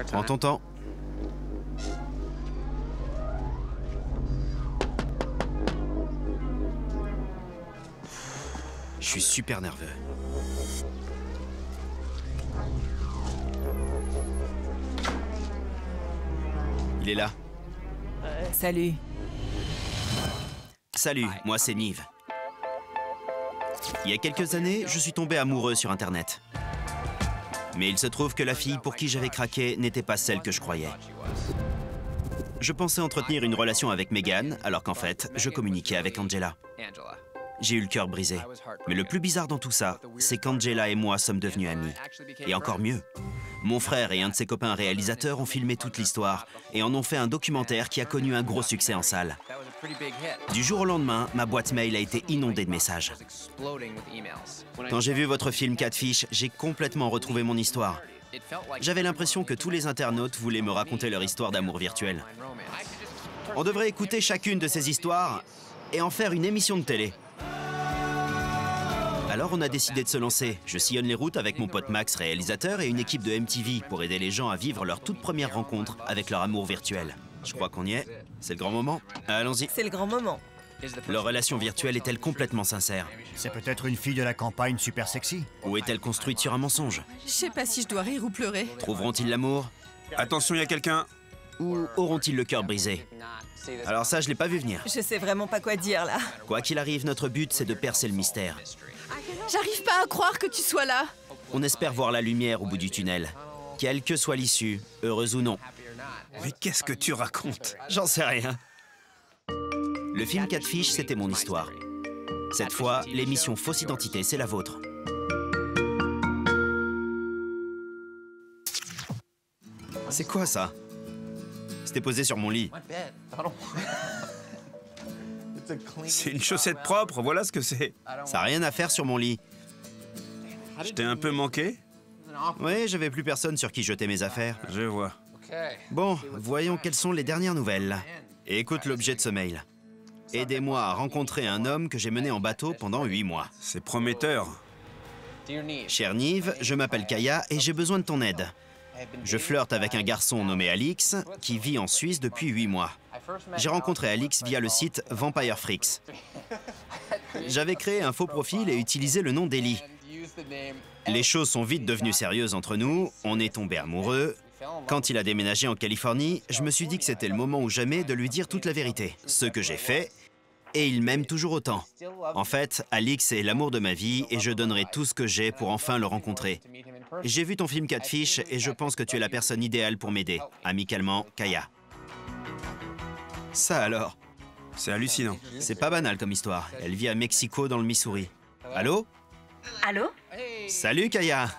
Prends ton temps. Je suis super nerveux. Il est là. Salut. Salut, moi c'est Nive. Il y a quelques années, je suis tombé amoureux sur Internet. Mais il se trouve que la fille pour qui j'avais craqué n'était pas celle que je croyais. Je pensais entretenir une relation avec Megan, alors qu'en fait, je communiquais avec Angela. J'ai eu le cœur brisé. Mais le plus bizarre dans tout ça, c'est qu'Angela et moi sommes devenus amis. Et encore mieux, mon frère et un de ses copains réalisateurs ont filmé toute l'histoire et en ont fait un documentaire qui a connu un gros succès en salle. Du jour au lendemain, ma boîte mail a été inondée de messages. Quand j'ai vu votre film Catfish, j'ai complètement retrouvé mon histoire. J'avais l'impression que tous les internautes voulaient me raconter leur histoire d'amour virtuel. On devrait écouter chacune de ces histoires et en faire une émission de télé. Alors on a décidé de se lancer. Je sillonne les routes avec mon pote Max, réalisateur, et une équipe de MTV pour aider les gens à vivre leur toute première rencontre avec leur amour virtuel. Je crois qu'on y est. C'est le grand moment. Allons-y. C'est le grand moment. Leur relation virtuelle est-elle complètement sincère? C'est peut-être une fille de la campagne super sexy. Ou est-elle construite sur un mensonge? Je sais pas si je dois rire ou pleurer. Trouveront-ils l'amour? Attention, il y a quelqu'un. Ou auront-ils le cœur brisé? Alors ça, je l'ai pas vu venir. Je sais vraiment pas quoi dire là. Quoi qu'il arrive, notre but, c'est de percer le mystère. J'arrive pas à croire que tu sois là. On espère voir la lumière au bout du tunnel. Quelle que soit l'issue, heureuse ou non. Mais qu'est-ce que tu racontes? J'en sais rien. Le film Catfish, c'était mon histoire. Cette fois, l'émission Fausse Identité, c'est la vôtre. C'est quoi ça? C'était posé sur mon lit. C'est une chaussette propre, voilà ce que c'est. Ça n'a rien à faire sur mon lit. Je t'ai un peu manqué? Oui, j'avais plus personne sur qui jeter mes affaires. Je vois. Bon, voyons quelles sont les dernières nouvelles. Et écoute l'objet de ce mail. Aidez-moi à rencontrer un homme que j'ai mené en bateau pendant 8 mois. C'est prometteur. Chère Nive, je m'appelle Kaya et j'ai besoin de ton aide. Je flirte avec un garçon nommé Alix qui vit en Suisse depuis 8 mois. J'ai rencontré Alix via le site Vampire Freaks. J'avais créé un faux profil et utilisé le nom d'Ellie. Les choses sont vite devenues sérieuses entre nous, on est tombés amoureux. Quand il a déménagé en Californie, je me suis dit que c'était le moment ou jamais de lui dire toute la vérité. Ce que j'ai fait, et il m'aime toujours autant. En fait, Alix est l'amour de ma vie et je donnerai tout ce que j'ai pour enfin le rencontrer. J'ai vu ton film Catfish et je pense que tu es la personne idéale pour m'aider. Amicalement, Kaya. Ça alors? C'est hallucinant. C'est pas banal comme histoire. Elle vit à Mexico dans le Missouri. Allô? Allô? Salut Kaya!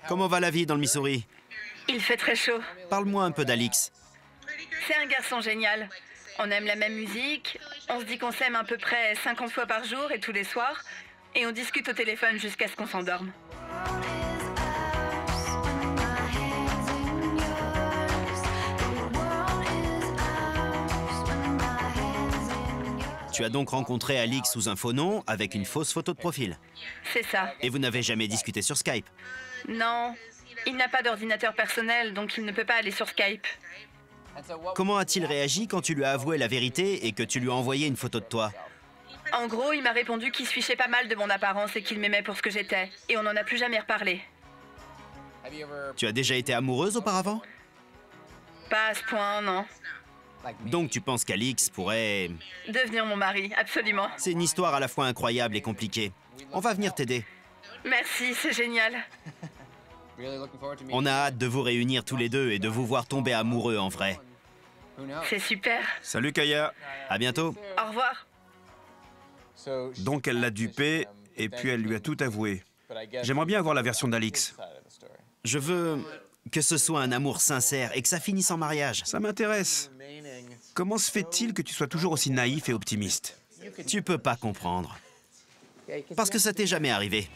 Comment va la vie dans le Missouri? Il fait très chaud. Parle-moi un peu d'Alix. C'est un garçon génial. On aime la même musique, on se dit qu'on s'aime à peu près 50 fois par jour et tous les soirs, et on discute au téléphone jusqu'à ce qu'on s'endorme. Tu as donc rencontré Alix sous un faux nom avec une fausse photo de profil. C'est ça. Et vous n'avez jamais discuté sur Skype? Non, il n'a pas d'ordinateur personnel, donc il ne peut pas aller sur Skype. Comment a-t-il réagi quand tu lui as avoué la vérité et que tu lui as envoyé une photo de toi? En gros, il m'a répondu qu'il se fichait pas mal de mon apparence et qu'il m'aimait pour ce que j'étais. Et on n'en a plus jamais reparlé. Tu as déjà été amoureuse auparavant? Pas à ce point, non. Donc tu penses qu'Alix pourrait... Devenir mon mari, absolument. C'est une histoire à la fois incroyable et compliquée. On va venir t'aider. Merci, c'est génial. On a hâte de vous réunir tous les deux et de vous voir tomber amoureux en vrai. C'est super. Salut Kaya. À bientôt. Au revoir. Donc elle l'a dupé et puis elle lui a tout avoué. J'aimerais bien avoir la version d'Alix. Je veux que ce soit un amour sincère et que ça finisse en mariage. Ça m'intéresse. Comment se fait-il que tu sois toujours aussi naïf et optimiste? Tu peux pas comprendre. Parce que ça t'est jamais arrivé.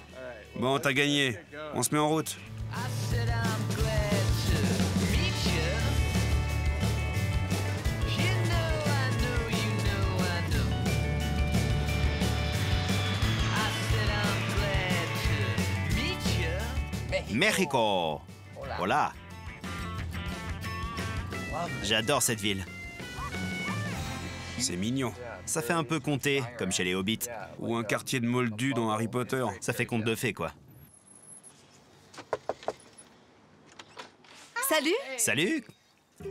Bon, t'as gagné. On se met en route. Mexico. Hola. J'adore cette ville. C'est mignon. Ça fait un peu conter, comme chez les Hobbits. Ou un quartier de Moldus dans Harry Potter. Ça fait conte de fées, quoi. Salut. Salut!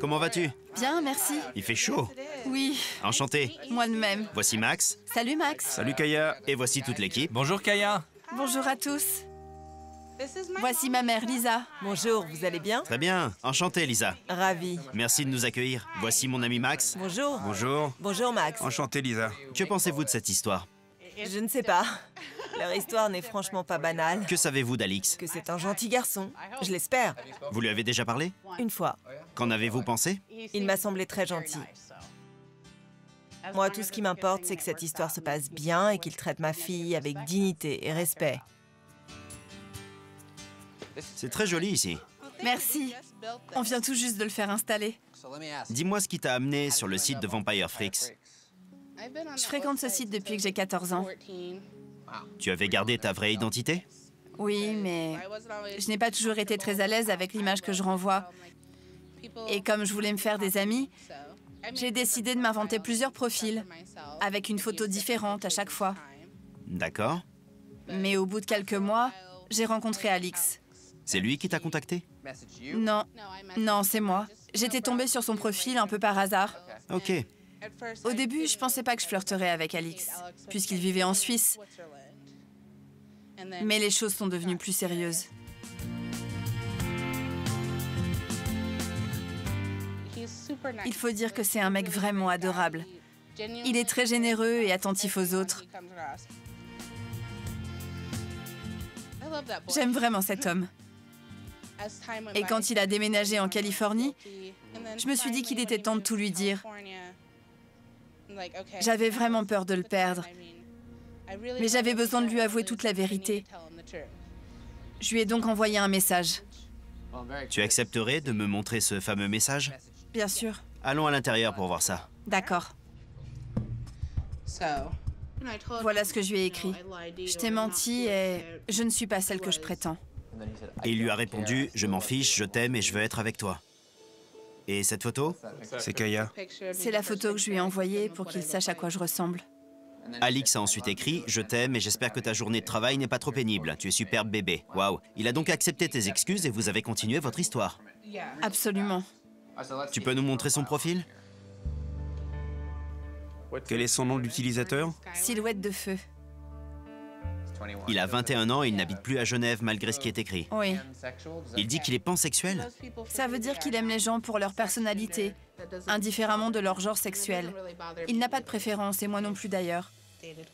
Comment vas-tu? Bien, merci. Il fait chaud. Oui, Enchanté. moi de même. Voici Max. Salut Max. Salut Kaya. Et voici toute l'équipe. Bonjour Kaya. Bonjour à tous. Voici ma mère Lisa. Bonjour, vous allez bien? Très bien. Enchanté, Lisa. Ravi. Merci de nous accueillir. Voici mon ami Max. Bonjour. Bonjour. Bonjour Max. Enchanté Lisa. Que pensez-vous de cette histoire? Je ne sais pas. Leur histoire n'est franchement pas banale. Que savez-vous d'Alix? Que c'est un gentil garçon. Je l'espère. Vous lui avez déjà parlé? Une fois. Qu'en avez-vous pensé? Il m'a semblé très gentil. Moi, tout ce qui m'importe, c'est que cette histoire se passe bien et qu'il traite ma fille avec dignité et respect. C'est très joli ici. Merci. On vient tout juste de le faire installer. Dis-moi ce qui t'a amené sur le site de Vampire Freaks. Je fréquente ce site depuis que j'ai 14 ans. Tu avais gardé ta vraie identité? Oui, mais je n'ai pas toujours été très à l'aise avec l'image que je renvoie. Et comme je voulais me faire des amis, j'ai décidé de m'inventer plusieurs profils, avec une photo différente à chaque fois. D'accord. Mais au bout de quelques mois, j'ai rencontré Alix. C'est lui qui t'a contacté? Non, non, c'est moi. J'étais tombée sur son profil un peu par hasard. Ok. Au début, je pensais pas que je flirterais avec Alix, puisqu'il vivait en Suisse. Mais les choses sont devenues plus sérieuses. Il faut dire que c'est un mec vraiment adorable. Il est très généreux et attentif aux autres. J'aime vraiment cet homme. Et quand il a déménagé en Californie, je me suis dit qu'il était temps de tout lui dire. J'avais vraiment peur de le perdre. Mais j'avais besoin de lui avouer toute la vérité. Je lui ai donc envoyé un message. Tu accepterais de me montrer ce fameux message? Bien sûr. Allons à l'intérieur pour voir ça. D'accord. Voilà ce que je lui ai écrit. Je t'ai menti et je ne suis pas celle que je prétends. Et il lui a répondu, je m'en fiche, je t'aime et je veux être avec toi. Et cette photo? C'est Kaya. C'est la photo que je lui ai envoyée pour qu'il sache à quoi je ressemble. Alix a ensuite écrit, je t'aime et j'espère que ta journée de travail n'est pas trop pénible. Tu es superbe bébé. Waouh. Il a donc accepté tes excuses et vous avez continué votre histoire. Absolument. Tu peux nous montrer son profil? Quel est son nom d'utilisateur? Silhouette de feu. Il a 21 ans et il n'habite plus à Genève malgré ce qui est écrit. Oui. Il dit qu'il est pansexuel? Ça veut dire qu'il aime les gens pour leur personnalité, indifféremment de leur genre sexuel. Il n'a pas de préférence, et moi non plus d'ailleurs.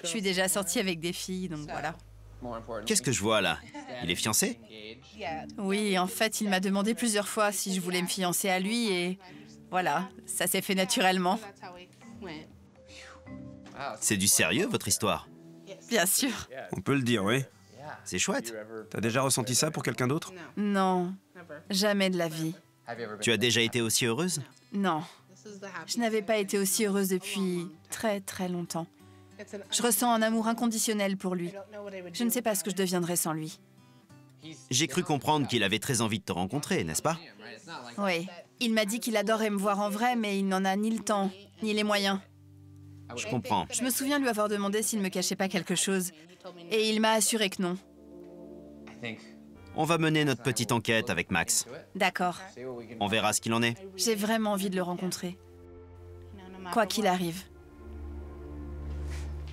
Je suis déjà sortie avec des filles, donc voilà. Qu'est-ce que je vois là? Il est fiancé? Oui, en fait, il m'a demandé plusieurs fois si je voulais me fiancer à lui, et voilà, ça s'est fait naturellement. C'est du sérieux, votre histoire? Bien sûr. On peut le dire, oui. C'est chouette. T'as déjà ressenti ça pour quelqu'un d'autre? Non, jamais de la vie. Tu as déjà été aussi heureuse? Non. Je n'avais pas été aussi heureuse depuis très très longtemps. Je ressens un amour inconditionnel pour lui. Je ne sais pas ce que je deviendrais sans lui. J'ai cru comprendre qu'il avait très envie de te rencontrer, n'est-ce pas? Oui. Il m'a dit qu'il adorait me voir en vrai, mais il n'en a ni le temps, ni les moyens. Je comprends. Je me souviens lui avoir demandé s'il ne me cachait pas quelque chose. Et il m'a assuré que non. On va mener notre petite enquête avec Max. D'accord. On verra ce qu'il en est. J'ai vraiment envie de le rencontrer. Quoi qu'il arrive.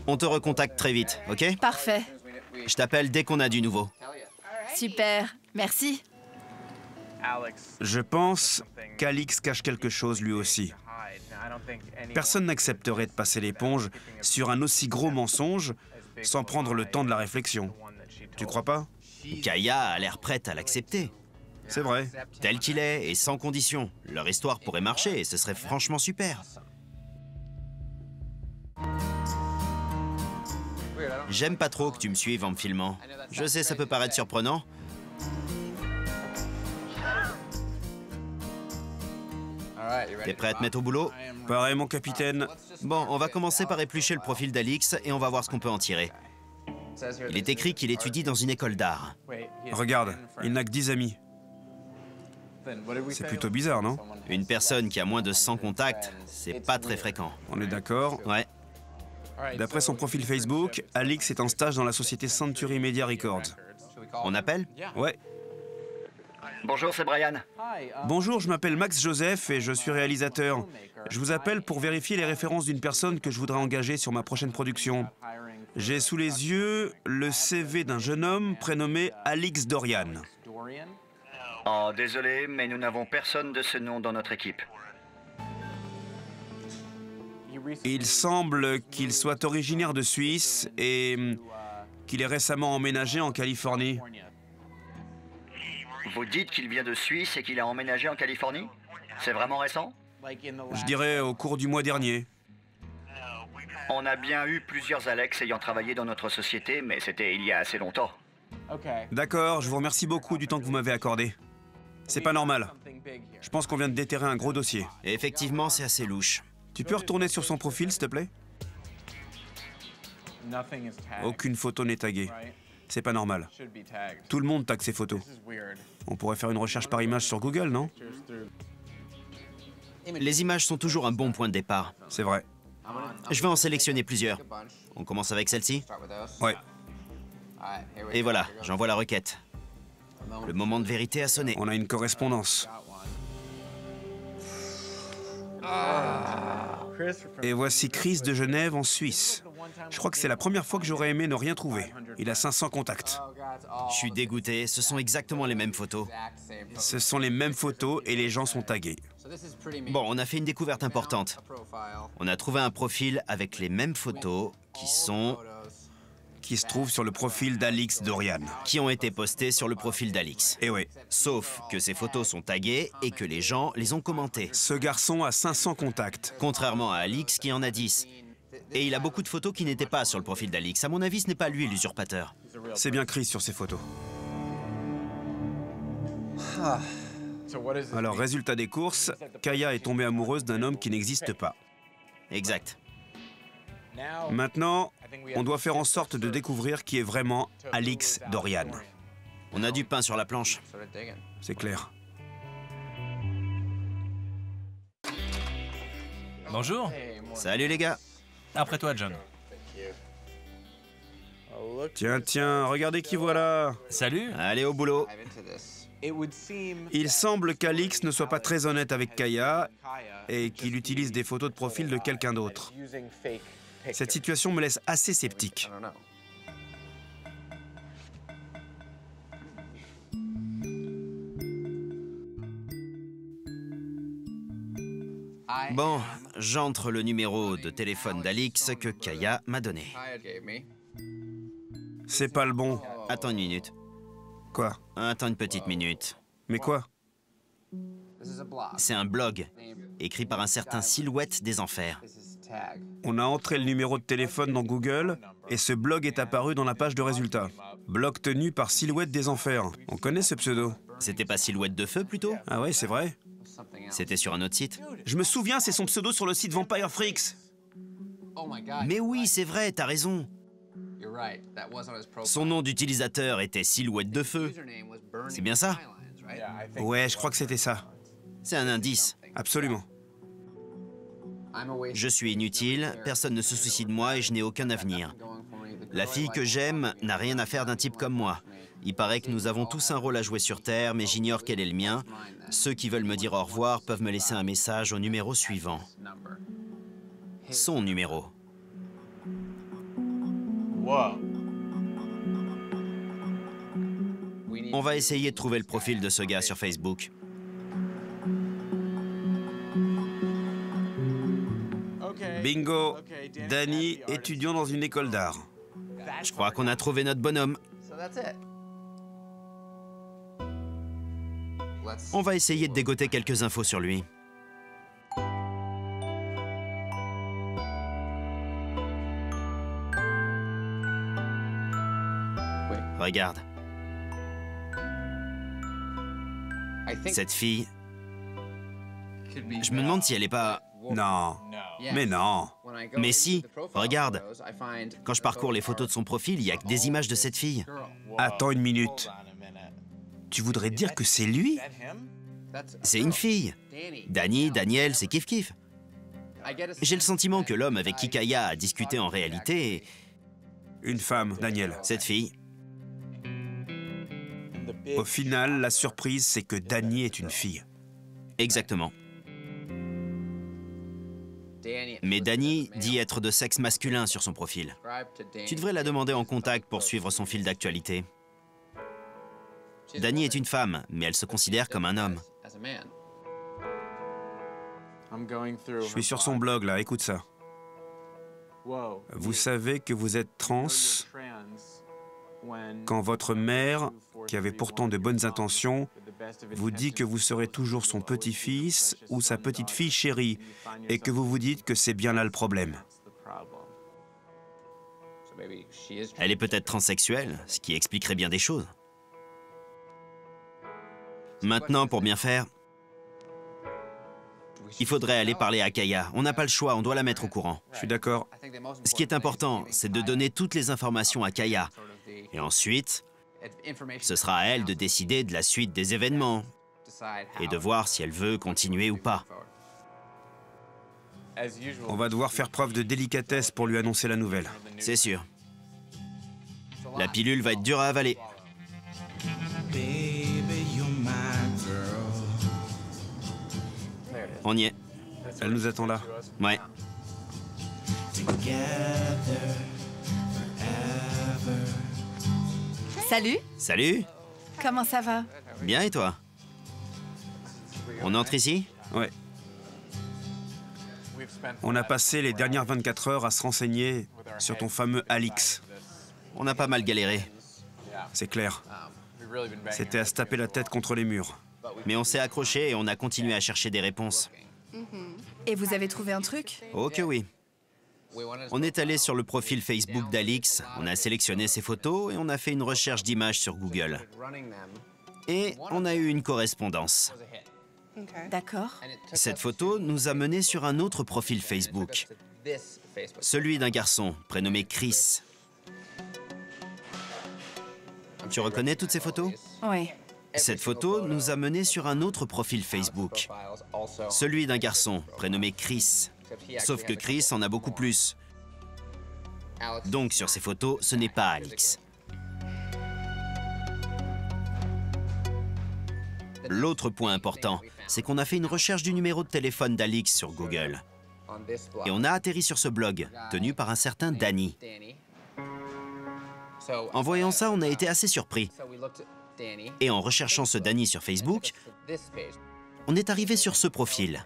On te recontacte très vite, ok? Parfait. Je t'appelle dès qu'on a du nouveau. Super. Merci. Je pense qu'Alix cache quelque chose lui aussi. Personne n'accepterait de passer l'éponge sur un aussi gros mensonge sans prendre le temps de la réflexion. Tu crois pas? Kaya a l'air prête à l'accepter. C'est vrai. Tel qu'il est et sans condition. Leur histoire pourrait marcher et ce serait franchement super. J'aime pas trop que tu me suives en me filmant. Je sais, ça peut paraître surprenant. T'es prêt à te mettre au boulot? Pareil, mon capitaine. Bon, on va commencer par éplucher le profil d'Alix et on va voir ce qu'on peut en tirer. Il est écrit qu'il étudie dans une école d'art. Regarde, il n'a que 10 amis. C'est plutôt bizarre, non? Une personne qui a moins de 100 contacts, c'est pas très fréquent. On est d'accord. Ouais. D'après son profil Facebook, Alix est en stage dans la société Century Media Records. On appelle? Ouais. Bonjour, c'est Brian. Bonjour, je m'appelle Max Joseph et je suis réalisateur. Je vous appelle pour vérifier les références d'une personne que je voudrais engager sur ma prochaine production. J'ai sous les yeux le CV d'un jeune homme prénommé Alix Dorian. Oh, désolé, mais nous n'avons personne de ce nom dans notre équipe. Il semble qu'il soit originaire de Suisse et qu'il ait récemment emménagé en Californie. Vous dites qu'il vient de Suisse et qu'il a emménagé en Californie? C'est vraiment récent? Je dirais au cours du mois dernier. On a bien eu plusieurs Alex ayant travaillé dans notre société, mais c'était il y a assez longtemps. D'accord, je vous remercie beaucoup du temps que vous m'avez accordé. C'est pas normal. Je pense qu'on vient de déterrer un gros dossier. Et effectivement, c'est assez louche. Tu peux retourner sur son profil, s'il te plaît? Aucune photo n'est taguée. C'est pas normal. Tout le monde tague ses photos. On pourrait faire une recherche par image sur Google, non? Les images sont toujours un bon point de départ. C'est vrai. Je vais en sélectionner plusieurs. On commence avec celle-ci? Ouais. Et voilà, j'envoie la requête. Le moment de vérité a sonné. On a une correspondance. Et voici Chris de Genève en Suisse. Je crois que c'est la première fois que j'aurais aimé ne rien trouver. Il a 500 contacts. Je suis dégoûté, ce sont exactement les mêmes photos. Ce sont les mêmes photos et les gens sont tagués. Bon, on a fait une découverte importante. On a trouvé un profil avec les mêmes photos Qui se trouvent sur le profil d'Alix Dorian. qui ont été postées sur le profil d'Alix. Et oui, Sauf que ces photos sont taguées et que les gens les ont commentées. ce garçon a 500 contacts. Contrairement à Alix qui en a 10. Et il a beaucoup de photos qui n'étaient pas sur le profil d'Alix. À mon avis, ce n'est pas lui l'usurpateur. C'est bien Chris sur ses photos. Alors, résultat des courses, Kaya est tombée amoureuse d'un homme qui n'existe pas. Exact. Maintenant, on doit faire en sorte de découvrir qui est vraiment Alix Dorian. On a du pain sur la planche. C'est clair. Bonjour. Salut les gars. Après toi, John. Tiens, regardez qui voilà. Salut. Allez au boulot. Il semble qu'Alix ne soit pas très honnête avec Kaya et qu'il utilise des photos de profil de quelqu'un d'autre. Cette situation me laisse assez sceptique. Bon, j'entre le numéro de téléphone d'Alix que Kaya m'a donné. C'est pas le bon. Attends une minute. Quoi? Attends une petite minute. Mais quoi? C'est un blog, écrit par un certain Silhouette des Enfers. On a entré le numéro de téléphone dans Google et ce blog est apparu dans la page de résultats. Blog tenu par Silhouette des Enfers. On connaît ce pseudo. C'était pas Silhouette de Feu, plutôt? Ah ouais, c'est vrai. C'était sur un autre site? Je me souviens, c'est son pseudo sur le site Vampire Freaks. Mais oui, c'est vrai, t'as raison. Son nom d'utilisateur était Silhouette de Feu. C'est bien ça? Ouais, je crois que c'était ça. C'est un indice. Absolument. Je suis inutile, personne ne se soucie de moi et je n'ai aucun avenir. La fille que j'aime n'a rien à faire d'un type comme moi. Il paraît que nous avons tous un rôle à jouer sur Terre, mais j'ignore quel est le mien. Ceux qui veulent me dire au revoir peuvent me laisser un message au numéro suivant. Son numéro. On va essayer de trouver le profil de ce gars sur Facebook. Bingo. Danny, étudiant dans une école d'art. Je crois qu'on a trouvé notre bonhomme. On va essayer de dégoter quelques infos sur lui. Regarde. Cette fille... Je me demande si elle est pas... Non. Mais non. Mais si, regarde. Quand je parcours les photos de son profil, il n'y a que des images de cette fille. Attends une minute. Tu voudrais dire que c'est lui? C'est une fille. Danny, Daniel, c'est kiff-kiff. J'ai le sentiment que l'homme avec qui Kaya a discuté en réalité est Une femme, Daniel. cette fille. Au final, la surprise, c'est que Danny est une fille. Exactement. Mais Danny dit être de sexe masculin sur son profil. Tu devrais la demander en contact pour suivre son fil d'actualité. Danny est une femme, mais elle se considère comme un homme. Je suis sur son blog, là, écoute ça. Vous savez que vous êtes trans quand votre mère, qui avait pourtant de bonnes intentions, vous dit que vous serez toujours son petit-fils ou sa petite-fille chérie, et que vous vous dites que c'est bien là le problème. Elle est peut-être transsexuelle, ce qui expliquerait bien des choses. Maintenant, pour bien faire, il faudrait aller parler à Kaya. On n'a pas le choix, on doit la mettre au courant. Je suis d'accord. Ce qui est important, c'est de donner toutes les informations à Kaya. Et ensuite, ce sera à elle de décider de la suite des événements et de voir si elle veut continuer ou pas. On va devoir faire preuve de délicatesse pour lui annoncer la nouvelle. C'est sûr. La pilule va être dure à avaler. On y est. Elle nous attend là. Ouais. Salut, Salut. comment ça va? Bien et toi? On entre ici? Ouais. On a passé les dernières 24 heures à se renseigner sur ton fameux Alix. On a pas mal galéré. C'est clair. C'était à se taper la tête contre les murs. Mais on s'est accroché et on a continué à chercher des réponses. Et vous avez trouvé un truc? Oh que oui. On est allé sur le profil Facebook d'Alix, on a sélectionné ses photos et on a fait une recherche d'images sur Google. Et on a eu une correspondance. D'accord. Cette photo nous a menés sur un autre profil Facebook. Celui d'un garçon prénommé Chris. Tu reconnais toutes ces photos? Oui. Cette photo nous a menés sur un autre profil Facebook. Celui d'un garçon prénommé Chris. Sauf que Chris en a beaucoup plus. Donc sur ces photos, ce n'est pas Alix. L'autre point important, c'est qu'on a fait une recherche du numéro de téléphone d'Alix sur Google. Et on a atterri sur ce blog, tenu par un certain Danny. En voyant ça, on a été assez surpris. Et en recherchant ce Danny sur Facebook, on est arrivé sur ce profil.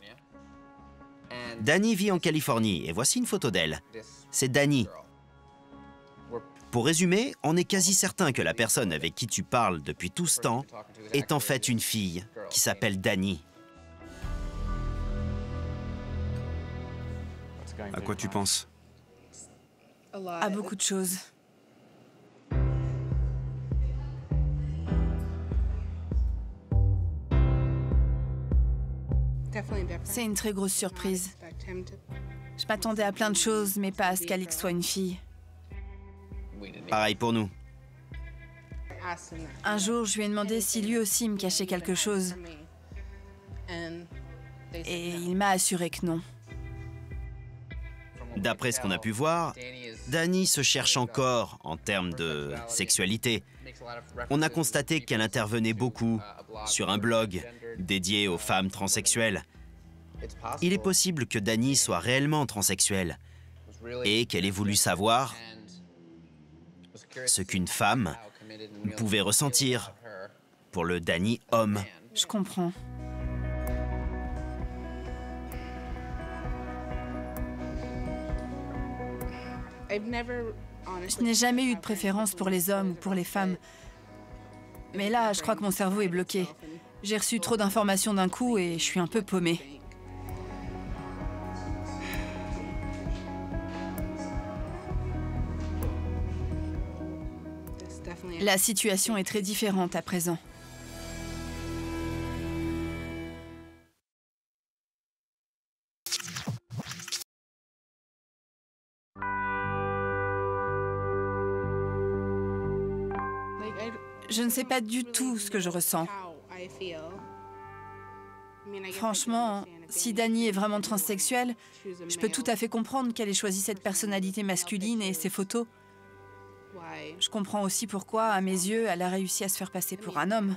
Danny vit en Californie et voici une photo d'elle. C'est Danny. Pour résumer, on est quasi certain que la personne avec qui tu parles depuis tout ce temps est en fait une fille qui s'appelle Danny. À quoi tu penses? À beaucoup de choses. C'est une très grosse surprise. Je m'attendais à plein de choses, mais pas à ce qu'Alix soit une fille. Pareil pour nous. Un jour, je lui ai demandé si lui aussi me cachait quelque chose. Et il m'a assuré que non. D'après ce qu'on a pu voir, Danny se cherche encore en termes de sexualité. On a constaté qu'elle intervenait beaucoup sur un blog dédié aux femmes transsexuelles. Il est possible que Danny soit réellement transsexuelle et qu'elle ait voulu savoir ce qu'une femme pouvait ressentir pour le Danny homme. Je comprends. Je n'ai jamais eu de préférence pour les hommes ou pour les femmes. Mais là, je crois que mon cerveau est bloqué. J'ai reçu trop d'informations d'un coup et je suis un peu paumée. La situation est très différente à présent. Je ne sais pas du tout ce que je ressens. Franchement, si Dani est vraiment transsexuelle, je peux tout à fait comprendre qu'elle ait choisi cette personnalité masculine et ses photos. Je comprends aussi pourquoi, à mes yeux, elle a réussi à se faire passer pour un homme.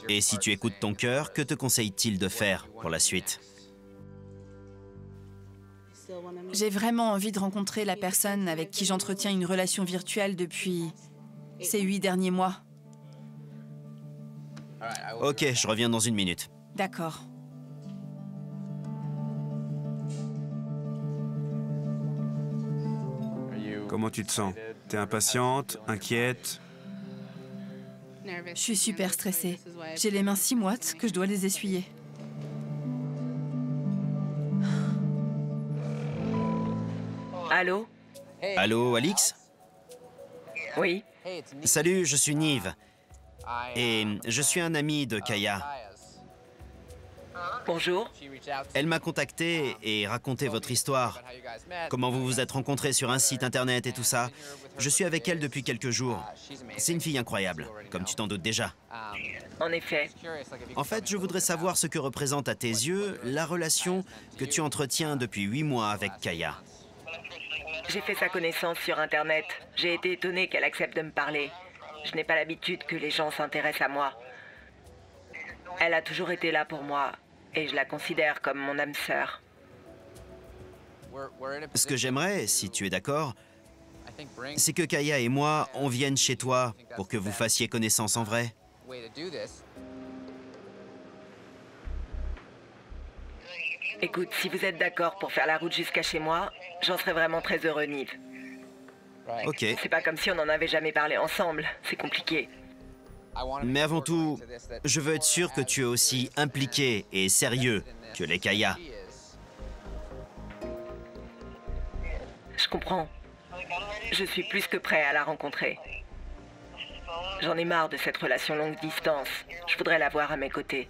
Et si tu écoutes ton cœur, que te conseille-t-il de faire pour la suite? J'ai vraiment envie de rencontrer la personne avec qui j'entretiens une relation virtuelle depuis ces 8 derniers mois. Ok, je reviens dans 1 minute. D'accord. Comment tu te sens? T'es impatiente, inquiète? Je suis super stressée. J'ai les mains si moites que je dois les essuyer. Allô? Allô, Alix? Oui? Salut, je suis Nive. Et je suis un ami de Kaya. Bonjour? Elle m'a contacté et raconté votre histoire. Comment vous vous êtes rencontrés sur un site internet et tout ça. Je suis avec elle depuis quelques jours. C'est une fille incroyable, comme tu t'en doutes déjà. En effet. En fait, je voudrais savoir ce que représente à tes yeux la relation que tu entretiens depuis 8 mois avec Kaya. J'ai fait sa connaissance sur Internet. J'ai été étonnée qu'elle accepte de me parler. Je n'ai pas l'habitude que les gens s'intéressent à moi. Elle a toujours été là pour moi et je la considère comme mon âme sœur. Ce que j'aimerais, si tu es d'accord, c'est que Kaya et moi, on vienne chez toi pour que vous fassiez connaissance en vrai. Écoute, si vous êtes d'accord pour faire la route jusqu'à chez moi, j'en serais vraiment très heureux, Nive. Ok, C'est pas comme si on n'en avait jamais parlé ensemble. C'est compliqué. mais avant tout, je veux être sûr que tu es aussi impliqué et sérieux que les Kaya. Je comprends. Je suis plus que prêt à la rencontrer. J'en ai marre de cette relation longue distance. Je voudrais la voir à mes côtés.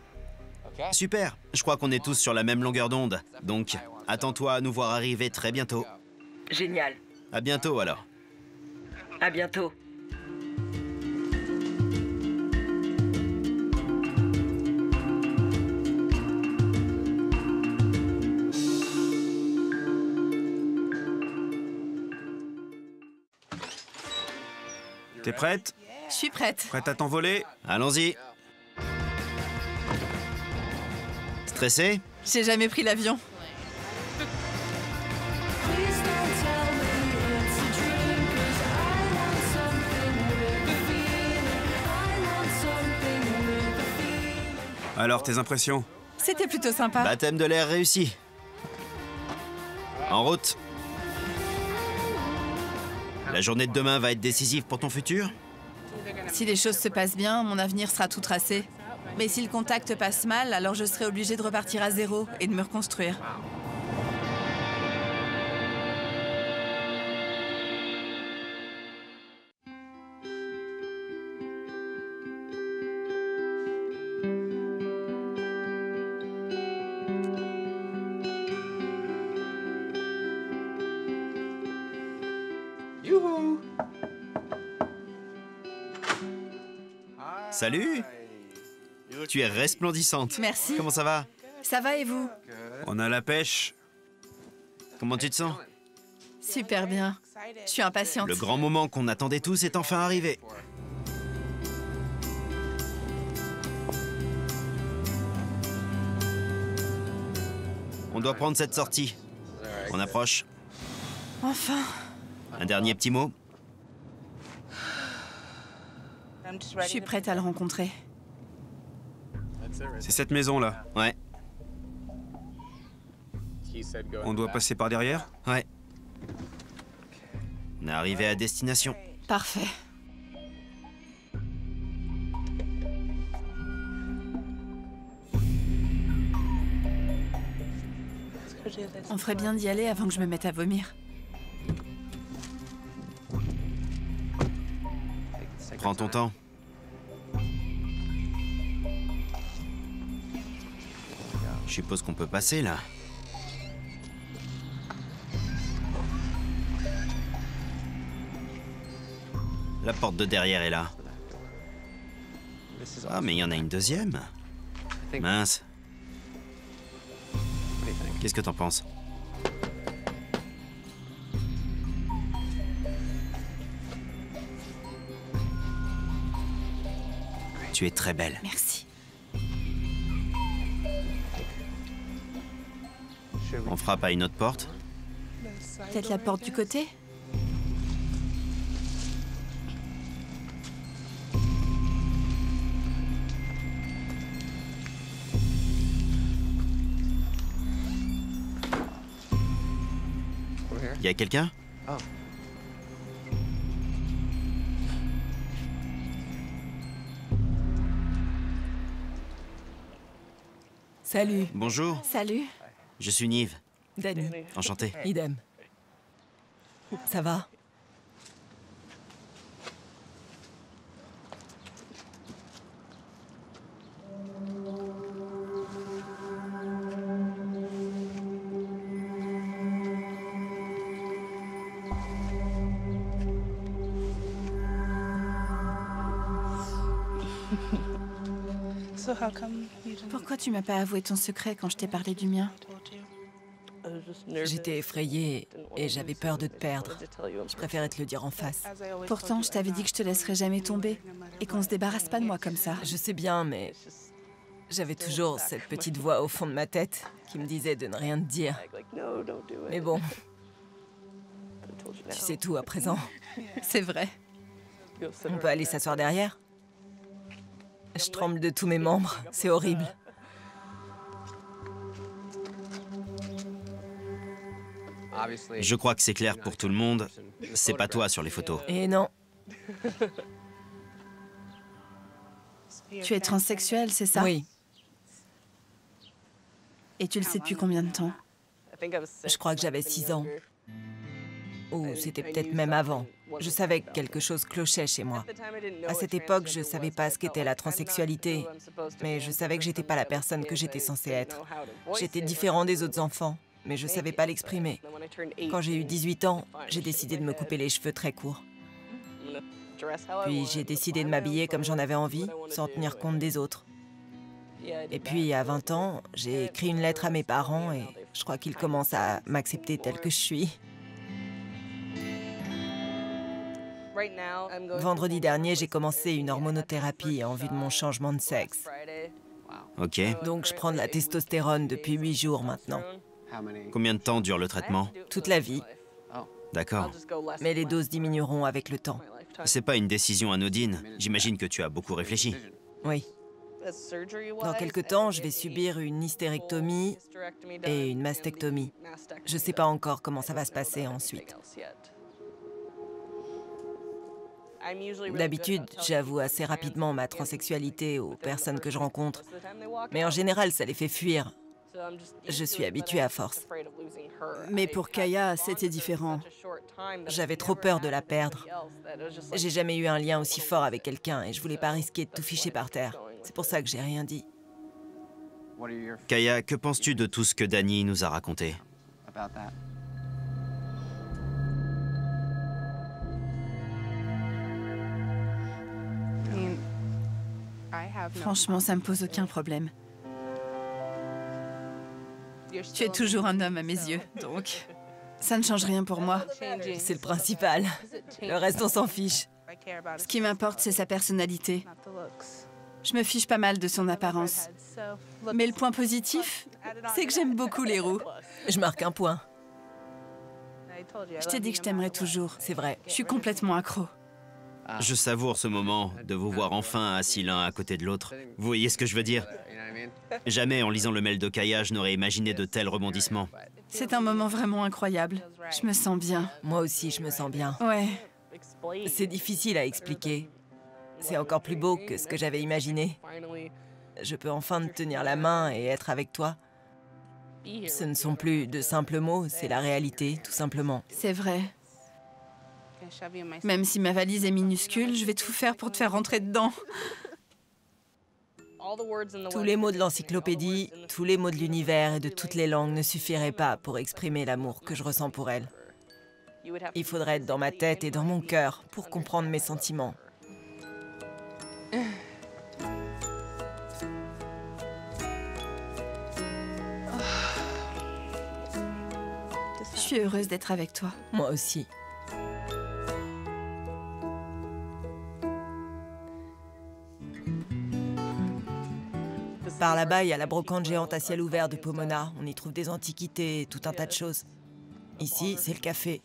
Super, je crois qu'on est tous sur la même longueur d'onde. Donc, attends-toi à nous voir arriver très bientôt. Génial. À bientôt alors. À bientôt. T'es prête? Je suis prête. Prête à t'envoler? Allons-y. Stressé? J'ai jamais pris l'avion. Alors, tes impressions? C'était plutôt sympa. Baptême de l'air réussi. En route. La journée de demain va être décisive pour ton futur? Si les choses se passent bien, mon avenir sera tout tracé. Mais si le contact passe mal, alors je serai obligée de repartir à zéro et de me reconstruire. Salut! Tu es resplendissante. Merci. Comment ça va? Ça va et vous? On a la pêche. Comment tu te sens? Super bien. Je suis impatiente. Le grand moment qu'on attendait tous est enfin arrivé. On doit prendre cette sortie. On approche. Enfin. Un dernier petit mot? Je suis prête à le rencontrer. C'est cette maison-là. Ouais, On doit passer par derrière? ouais. On est arrivé à destination. Parfait. On ferait bien d'y aller avant que je me mette à vomir. Prends ton temps. Je suppose qu'on peut passer, là. La porte de derrière est là. Ah, mais il y en a une deuxième. Mince. Qu'est-ce que t'en penses? Tu es très belle. Merci. On frappe à une autre porte? Peut-être la porte du côté? Y a quelqu'un? Salut, Bonjour, Salut. je suis Nive. Danny. Enchanté. Idem. Ça va? Pourquoi tu m'as pas avoué ton secret quand je t'ai parlé du mien? J'étais effrayée et j'avais peur de te perdre. Je préférais te le dire en face. Pourtant, je t'avais dit que je te laisserais jamais tomber et qu'on se débarrasse pas de moi comme ça. Je sais bien, mais j'avais toujours cette petite voix au fond de ma tête qui me disait de ne rien te dire. Mais bon, tu sais tout à présent. C'est vrai. On peut aller s'asseoir derrière? Je tremble de tous mes membres, c'est horrible. Je crois que c'est clair pour tout le monde. C'est pas toi sur les photos. Et non, Tu es transsexuel, c'est ça? oui, Et tu le sais depuis combien de temps? je crois que j'avais 6 ans. Ou c'était peut-être même avant. Je savais que quelque chose clochait chez moi. À cette époque, je savais pas ce qu'était la transsexualité, mais je savais que j'étais pas la personne que j'étais censée être. J'étais différent des autres enfants, mais je savais pas l'exprimer. Quand j'ai eu 18 ans, j'ai décidé de me couper les cheveux très courts. Puis j'ai décidé de m'habiller comme j'en avais envie, sans tenir compte des autres. Et puis à 20 ans, j'ai écrit une lettre à mes parents et je crois qu'ils commencent à m'accepter telle que je suis. Vendredi dernier, j'ai commencé une hormonothérapie en vue de mon changement de sexe. Ok. Donc je prends de la testostérone depuis 8 jours maintenant. Combien de temps dure le traitement? Toute la vie. D'accord. Mais les doses diminueront avec le temps. C'est pas une décision anodine. J'imagine que tu as beaucoup réfléchi. Oui. Dans quelque temps, je vais subir une hystérectomie et une mastectomie. Je sais pas encore comment ça va se passer ensuite. D'habitude, j'avoue assez rapidement ma transsexualité aux personnes que je rencontre. Mais en général, ça les fait fuir. Je suis habituée à force. Mais pour Kaya, c'était différent. J'avais trop peur de la perdre. J'ai jamais eu un lien aussi fort avec quelqu'un et je voulais pas risquer de tout ficher par terre. C'est pour ça que j'ai rien dit. Kaya, que penses-tu de tout ce que Danny nous a raconté? Franchement, ça me pose aucun problème. Tu es toujours un homme à mes yeux, donc ça ne change rien pour moi. C'est le principal. Le reste, on s'en fiche. Ce qui m'importe, c'est sa personnalité. Je me fiche pas mal de son apparence. Mais le point positif, c'est que j'aime beaucoup les roux. Je marque un point. Je t'ai dit que je t'aimerais toujours. C'est vrai. Je suis complètement accro. Je savoure ce moment de vous voir enfin assis l'un à côté de l'autre. Vous voyez ce que je veux dire? Jamais en lisant le mail de Kaya, je n'aurais imaginé de tels rebondissements. C'est un moment vraiment incroyable. Je me sens bien. Moi aussi, je me sens bien. Ouais. C'est difficile à expliquer. C'est encore plus beau que ce que j'avais imaginé. Je peux enfin te tenir la main et être avec toi. Ce ne sont plus de simples mots, c'est la réalité, tout simplement. C'est vrai. Même si ma valise est minuscule, je vais tout faire pour te faire rentrer dedans. Tous les mots de l'encyclopédie, tous les mots de l'univers et de toutes les langues ne suffiraient pas pour exprimer l'amour que je ressens pour elle. Il faudrait être dans ma tête et dans mon cœur pour comprendre mes sentiments. suis heureuse d'être avec toi. Moi aussi. Par là-bas, il y a la brocante géante à ciel ouvert de Pomona. On y trouve des antiquités et tout un tas de choses. Ici, c'est le café.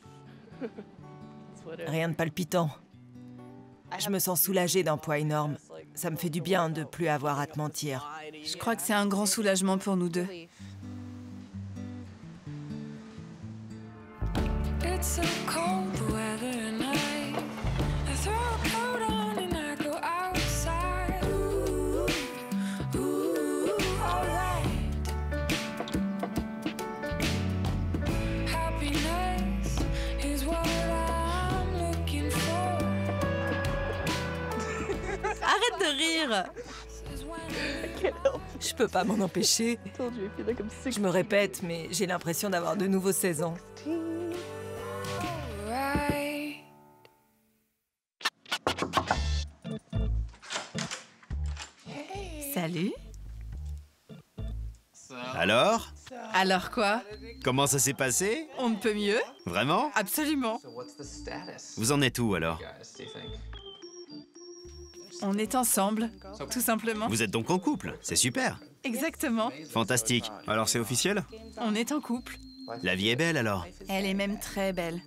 Rien de palpitant. Je me sens soulagée d'un poids énorme. Ça me fait du bien de plus avoir à te mentir. Je crois que c'est un grand soulagement pour nous deux. It's so cold, the weather and I throw a coat on and I go outside. Ooh, alright. Happiness is what I'm looking for. Arrête de rire! Je peux pas m'en empêcher. Je me répète, mais j'ai l'impression d'avoir de nouveau 16 ans. Right. Salut. Alors? Alors quoi? Comment ça s'est passé? On ne peut mieux? Vraiment? Absolument. Vous en êtes où alors? On est ensemble, tout simplement. Vous êtes donc en couple, c'est super. Exactement. Fantastique. Alors c'est officiel? On est en couple. La vie est belle alors. Elle est même très belle.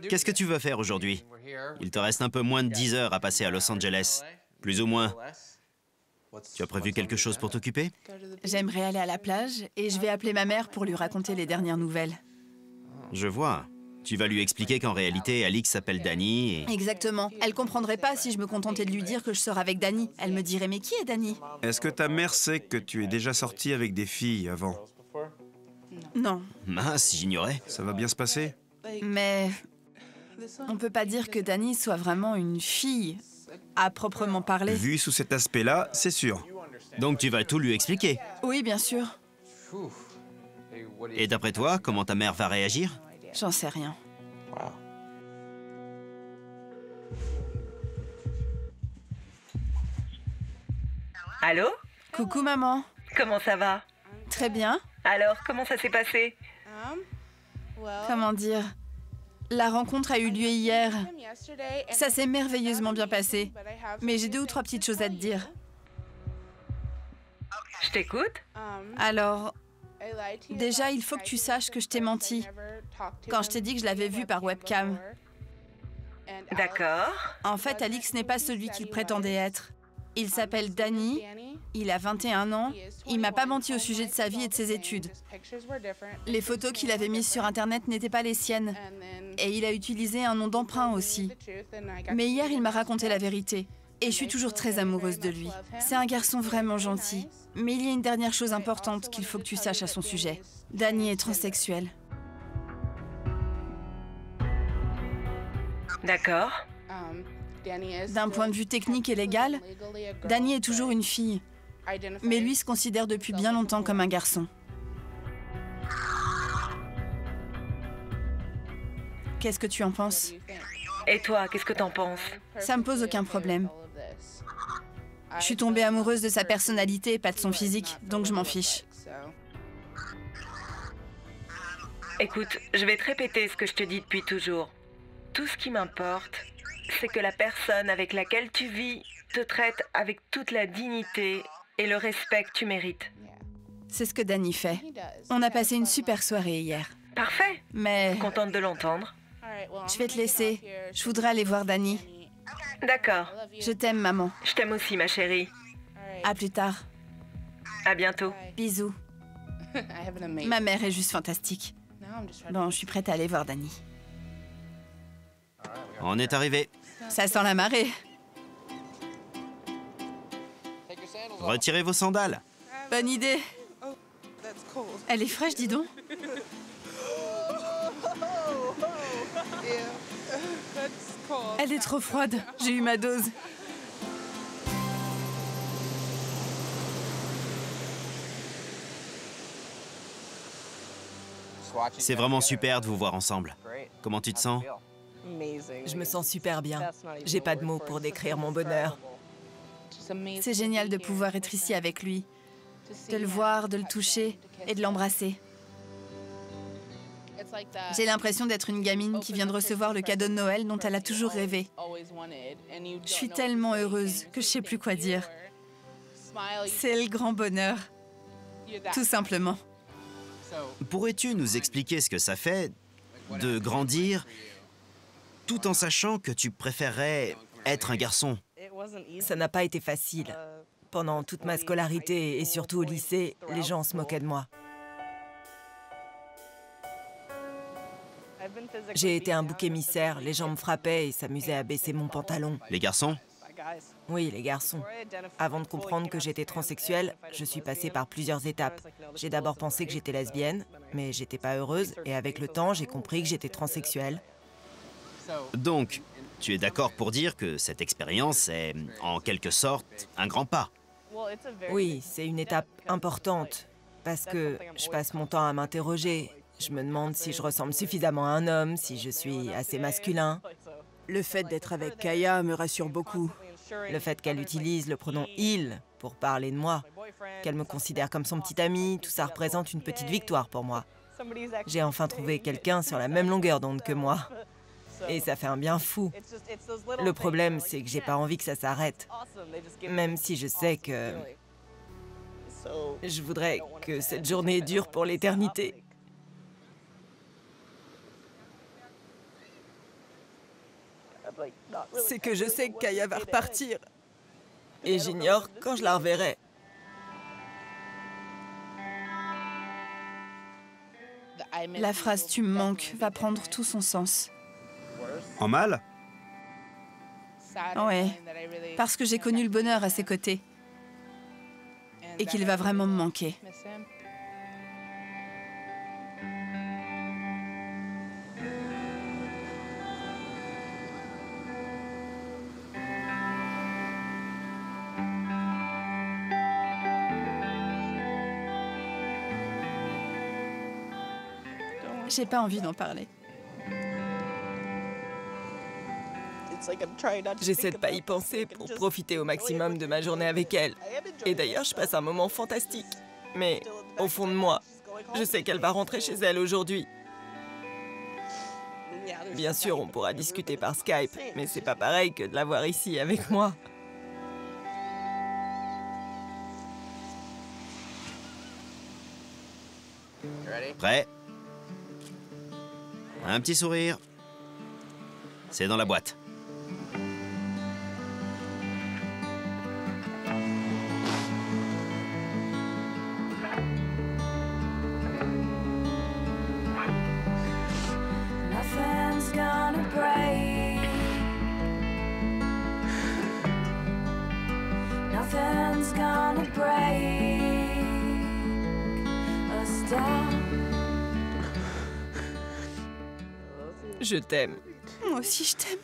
Qu'est-ce que tu veux faire aujourd'hui? Il te reste un peu moins de 10 heures à passer à Los Angeles. Plus ou moins. Tu as prévu quelque chose pour t'occuper? J'aimerais aller à la plage et je vais appeler ma mère pour lui raconter les dernières nouvelles. Je vois. Tu vas lui expliquer qu'en réalité, Alix s'appelle Danny et... Exactement. Elle comprendrait pas si je me contentais de lui dire que je sors avec Danny. Elle me dirait « Mais qui est Danny ?» Est-ce que ta mère sait que tu es déjà sorti avec des filles avant? Non. Mince, j'ignorais. Ça va bien se passer? Mais on peut pas dire que Danny soit vraiment une fille, à proprement parler. Vu sous cet aspect-là, c'est sûr. Donc tu vas tout lui expliquer. Oui, bien sûr. Et d'après toi, comment ta mère va réagir? J'en sais rien. Allô? Coucou maman. Comment ça va? Très bien. Alors, comment ça s'est passé? Comment dire? La rencontre a eu lieu hier. Ça s'est merveilleusement bien passé. Mais j'ai 2 ou 3 petites choses à te dire. Je t'écoute? Alors, déjà, il faut que tu saches que je t'ai menti quand je t'ai dit que je l'avais vu par webcam. D'accord. En fait, Alix n'est pas celui qu'il prétendait être. Il s'appelle Danny, il a 21 ans, il m'a pas menti au sujet de sa vie et de ses études. Les photos qu'il avait mises sur Internet n'étaient pas les siennes. Et il a utilisé un nom d'emprunt aussi. Mais hier, il m'a raconté la vérité. Et je suis toujours très amoureuse de lui. C'est un garçon vraiment gentil. Mais il y a une dernière chose importante qu'il faut que tu saches à son sujet. Danny est transsexuel. D'accord. D'un point de vue technique et légal, Danny est toujours une fille. Mais lui se considère depuis bien longtemps comme un garçon. Qu'est-ce que tu en penses? Et toi, qu'est-ce que t'en penses? Ça me pose aucun problème. Je suis tombée amoureuse de sa personnalité, pas de son physique, donc je m'en fiche. Écoute, je vais te répéter ce que je te dis depuis toujours. Tout ce qui m'importe, c'est que la personne avec laquelle tu vis te traite avec toute la dignité et le respect que tu mérites. C'est ce que Danny fait. On a passé une super soirée hier. Parfait. Mais Contente de l'entendre. je vais te laisser. Je voudrais aller voir Danny. D'accord. Je t'aime, maman. Je t'aime aussi, ma chérie. À plus tard. À bientôt. Bisous. Ma mère est juste fantastique. Bon, je suis prête à aller voir Danny. On est arrivé. Ça sent la marée. Retirez vos sandales. Bonne idée. Elle est fraîche, dis donc. Elle est trop froide. J'ai eu ma dose. C'est vraiment super de vous voir ensemble. Comment tu te sens? Je me sens super bien. J'ai pas de mots pour décrire mon bonheur. C'est génial de pouvoir être ici avec lui. De le voir, de le toucher et de l'embrasser. J'ai l'impression d'être une gamine qui vient de recevoir le cadeau de Noël dont elle a toujours rêvé. Je suis tellement heureuse que je sais plus quoi dire. C'est le grand bonheur, tout simplement. Pourrais-tu nous expliquer ce que ça fait de grandir tout en sachant que tu préférerais être un garçon? Ça n'a pas été facile. Pendant toute ma scolarité et surtout au lycée, les gens se moquaient de moi. J'ai été un bouc émissaire, les gens me frappaient et s'amusaient à baisser mon pantalon. Les garçons? Oui, les garçons. Avant de comprendre que j'étais transsexuelle, je suis passée par plusieurs étapes. J'ai d'abord pensé que j'étais lesbienne, mais j'étais pas heureuse, et avec le temps, j'ai compris que j'étais transsexuelle. Donc, tu es d'accord pour dire que cette expérience est, en quelque sorte, un grand pas? Oui, c'est une étape importante, parce que je passe mon temps à m'interroger. Je me demande si je ressemble suffisamment à un homme, si je suis assez masculin. Le fait d'être avec Kaya me rassure beaucoup. Le fait qu'elle utilise le pronom « il » pour parler de moi, qu'elle me considère comme son petit ami, tout ça représente une petite victoire pour moi. J'ai enfin trouvé quelqu'un sur la même longueur d'onde que moi. Et ça fait un bien fou. Le problème, c'est que j'ai pas envie que ça s'arrête. Même si je sais que... Je voudrais que cette journée dure pour l'éternité. C'est que je sais que Kaya va repartir. Et j'ignore quand je la reverrai. La phrase « tu me manques » va prendre tout son sens. En mal? Ouais, parce que j'ai connu le bonheur à ses côtés. Et qu'il va vraiment me manquer. J'ai pas envie d'en parler. J'essaie de pas y penser pour profiter au maximum de ma journée avec elle. Et d'ailleurs, je passe un moment fantastique. Mais au fond de moi, je sais qu'elle va rentrer chez elle aujourd'hui. Bien sûr, on pourra discuter par Skype, mais c'est pas pareil que de la voir ici avec moi. Prêt? Un petit sourire. C'est dans la boîte. Nothing's gonna break. Nothing's gonna break us down. Je t'aime. Moi aussi, je t'aime.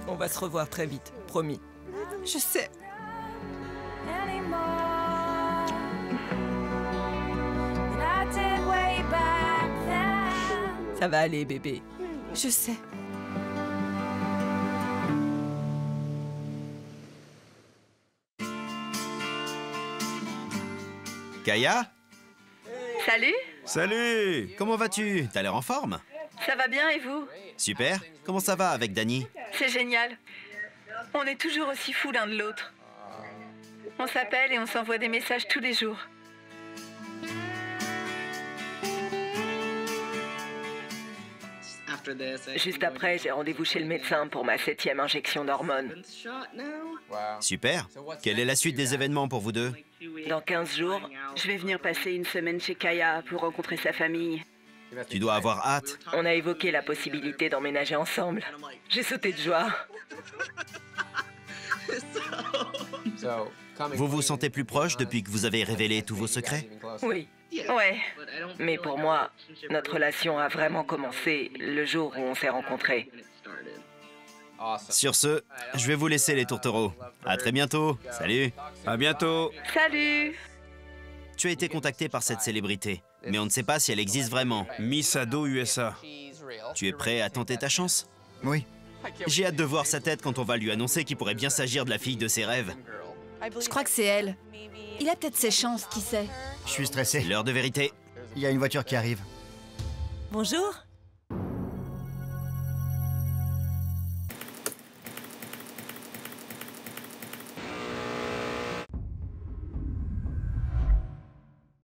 On va se revoir très vite, promis. Je sais. Anymore than I did way back then. Ça va aller, bébé. Je sais. Kaya? Salut, Salut! Comment vas-tu? T'as l'air en forme? ça va bien et vous? Super. Comment ça va avec Danny? C'est génial. On est toujours aussi fous l'un de l'autre. On s'appelle et on s'envoie des messages tous les jours. Juste après, j'ai rendez-vous chez le médecin pour ma 7e injection d'hormones. Super. Quelle est la suite des événements pour vous deux? Dans 15 jours, je vais venir passer une semaine chez Kaya pour rencontrer sa famille. Tu dois avoir hâte. On a évoqué la possibilité d'emménager ensemble. J'ai sauté de joie. Vous vous sentez plus proche depuis que vous avez révélé tous vos secrets? Oui, ouais. Mais pour moi, notre relation a vraiment commencé le jour où on s'est rencontrés. Sur ce, je vais vous laisser les tourtereaux. À très bientôt. Salut. À bientôt. Salut! Tu as été contacté par cette célébrité, mais on ne sait pas si elle existe vraiment. Miss Ado USA. Tu es prêt à tenter ta chance? Oui. J'ai hâte de voir sa tête quand on va lui annoncer qu'il pourrait bien s'agir de la fille de ses rêves. Je crois que c'est elle. Il a peut-être ses chances, qui sait. Je suis stressé. L'heure de vérité. Il y a une voiture qui arrive. Bonjour.